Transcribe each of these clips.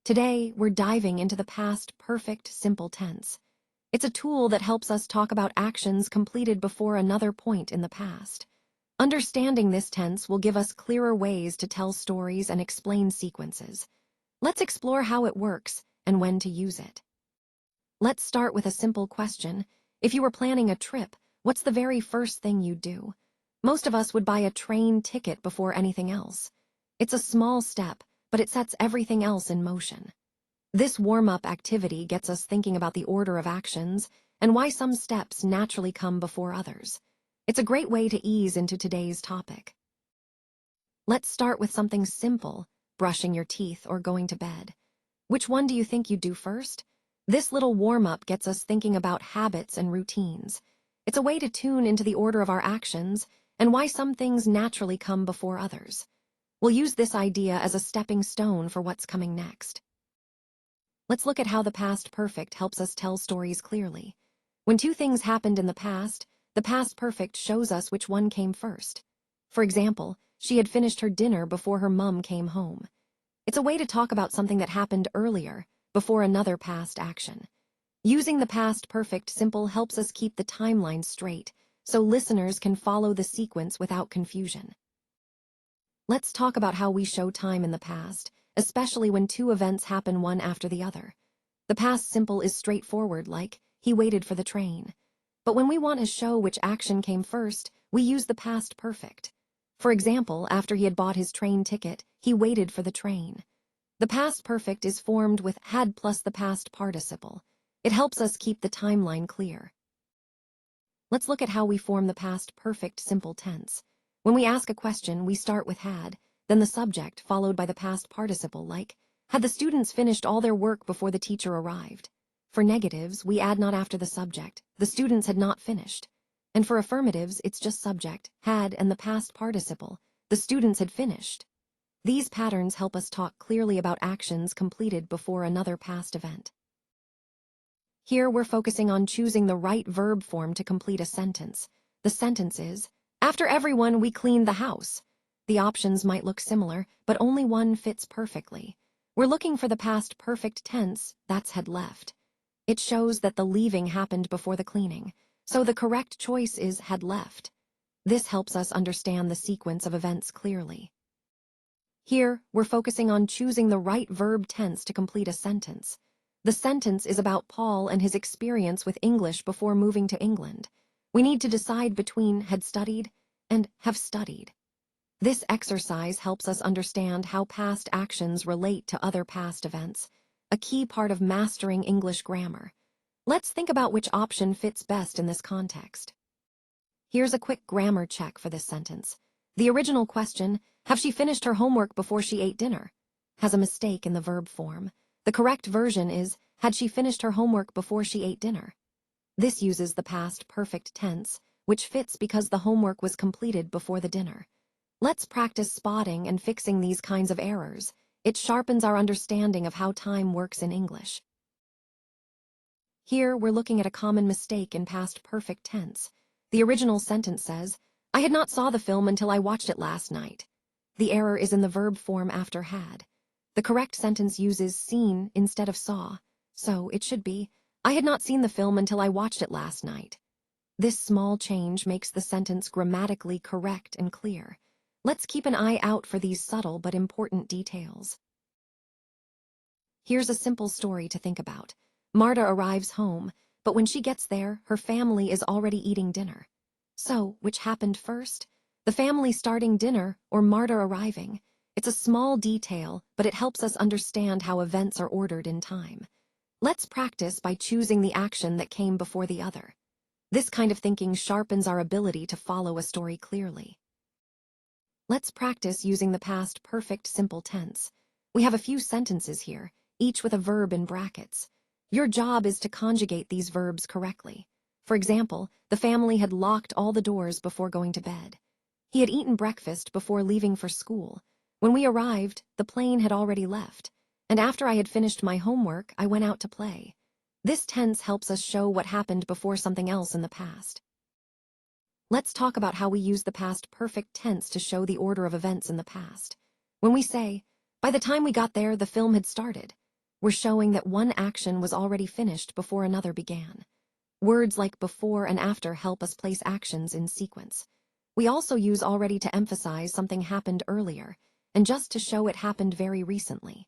Today, we're diving into the past perfect simple tense. It's a tool that helps us talk about actions completed before another point in the past. Understanding this tense will give us clearer ways to tell stories and explain sequences. Let's explore how it works and when to use it. Let's start with a simple question. If you were planning a trip, what's the very first thing you'd do? Most of us would buy a train ticket before anything else. It's a small step, but it sets everything else in motion. This warm-up activity gets us thinking about the order of actions and why some steps naturally come before others. It's a great way to ease into today's topic. Let's start with something simple, brushing your teeth or going to bed. Which one do you think you'd do first? This little warm-up gets us thinking about habits and routines. It's a way to tune into the order of our actions and why some things naturally come before others. We'll use this idea as a stepping stone for what's coming next. Let's look at how the past perfect helps us tell stories clearly. When two things happened in the past perfect shows us which one came first. For example, she had finished her dinner before her mom came home. It's a way to talk about something that happened earlier, before another past action. Using the past perfect simple helps us keep the timeline straight, so listeners can follow the sequence without confusion. Let's talk about how we show time in the past, especially when two events happen one after the other. The past simple is straightforward, like, he waited for the train. But when we want to show which action came first, we use the past perfect. For example, after he had bought his train ticket, he waited for the train. The past perfect is formed with had plus the past participle. It helps us keep the timeline clear. Let's look at how we form the past perfect simple tense. When we ask a question, we start with had, then the subject followed by the past participle like, had the students finished all their work before the teacher arrived? For negatives, we add not after the subject, the students had not finished. And for affirmatives, it's just subject, had, and the past participle, the students had finished. These patterns help us talk clearly about actions completed before another past event. Here we're focusing on choosing the right verb form to complete a sentence. The sentence is, after everyone, we cleaned the house. The options might look similar, but only one fits perfectly. We're looking for the past perfect tense, that's had left. It shows that the leaving happened before the cleaning, so the correct choice is had left. This helps us understand the sequence of events clearly. Here, we're focusing on choosing the right verb tense to complete a sentence. The sentence is about Paul and his experience with English before moving to England. We need to decide between had studied and have studied. This exercise helps us understand how past actions relate to other past events, a key part of mastering English grammar. Let's think about which option fits best in this context. Here's a quick grammar check for this sentence. The original question, have she finished her homework before she ate dinner, has a mistake in the verb form. The correct version is, had she finished her homework before she ate dinner. This uses the past perfect tense, which fits because the homework was completed before the dinner. Let's practice spotting and fixing these kinds of errors. It sharpens our understanding of how time works in English. Here, we're looking at a common mistake in past perfect tense. The original sentence says, I had not saw the film until I watched it last night. The error is in the verb form after had. The correct sentence uses seen instead of saw, so it should be, I had not seen the film until I watched it last night. This small change makes the sentence grammatically correct and clear. Let's keep an eye out for these subtle but important details. Here's a simple story to think about. Marta arrives home, but when she gets there, her family is already eating dinner. So, which happened first? The family starting dinner or Marta arriving? It's a small detail, but it helps us understand how events are ordered in time. Let's practice by choosing the action that came before the other. This kind of thinking sharpens our ability to follow a story clearly. Let's practice using the past perfect simple tense. We have a few sentences here, each with a verb in brackets. Your job is to conjugate these verbs correctly. For example, the family had locked all the doors before going to bed. He had eaten breakfast before leaving for school. When we arrived, the plane had already left. And after I had finished my homework, I went out to play. This tense helps us show what happened before something else in the past. Let's talk about how we use the past perfect tense to show the order of events in the past. When we say, by the time we got there, the film had started, we're showing that one action was already finished before another began. Words like before and after help us place actions in sequence. We also use already to emphasize something happened earlier, and just to show it happened very recently.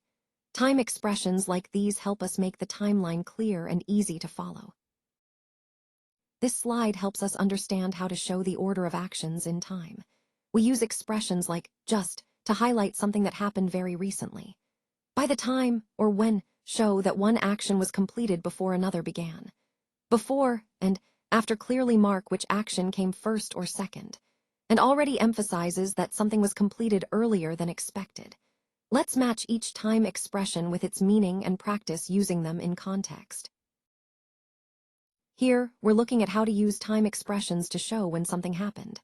Time expressions like these help us make the timeline clear and easy to follow. This slide helps us understand how to show the order of actions in time. We use expressions like just to highlight something that happened very recently. By the time, or when, show that one action was completed before another began. Before and after clearly mark which action came first or second, and already emphasizes that something was completed earlier than expected. Let's match each time expression with its meaning and practice using them in context. Here, we're looking at how to use time expressions to show when something happened.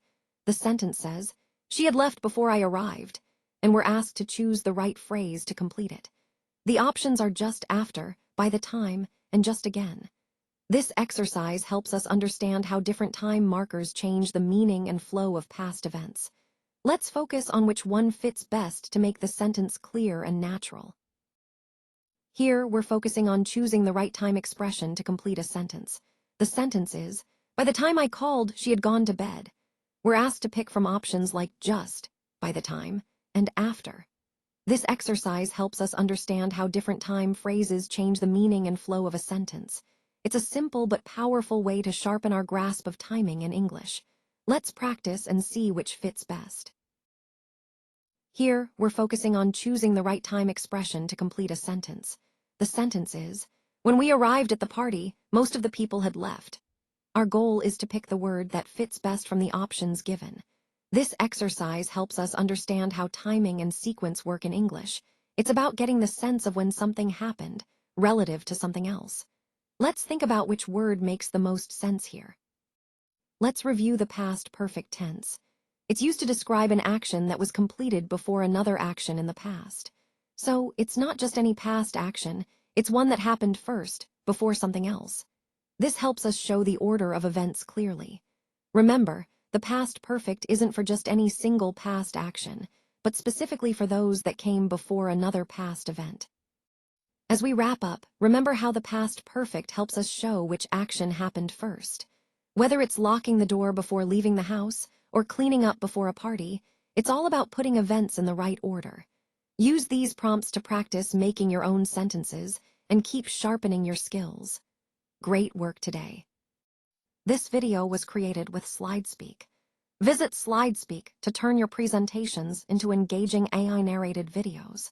The sentence says, "She had left before I arrived," and we're asked to choose the right phrase to complete it. The options are just after, by the time, and just again. This exercise helps us understand how different time markers change the meaning and flow of past events. Let's focus on which one fits best to make the sentence clear and natural. Here, we're focusing on choosing the right time expression to complete a sentence. The sentence is, "By the time I called, she had gone to bed." We're asked to pick from options like just, by the time, and after. This exercise helps us understand how different time phrases change the meaning and flow of a sentence. It's a simple but powerful way to sharpen our grasp of timing in English. Let's practice and see which fits best. Here, we're focusing on choosing the right time expression to complete a sentence. The sentence is, "When we arrived at the party, most of the people had left." Our goal is to pick the word that fits best from the options given. This exercise helps us understand how timing and sequence work in English. It's about getting the sense of when something happened, relative to something else. Let's think about which word makes the most sense here. Let's review the past perfect tense. It's used to describe an action that was completed before another action in the past. So, it's not just any past action, it's one that happened first, before something else. This helps us show the order of events clearly. Remember, the past perfect isn't for just any single past action, but specifically for those that came before another past event. As we wrap up, remember how the past perfect helps us show which action happened first. Whether it's locking the door before leaving the house or cleaning up before a party, it's all about putting events in the right order. Use these prompts to practice making your own sentences and keep sharpening your skills. Great work today. This video was created with SlideSpeak. Visit SlideSpeak to turn your presentations into engaging AI-narrated videos.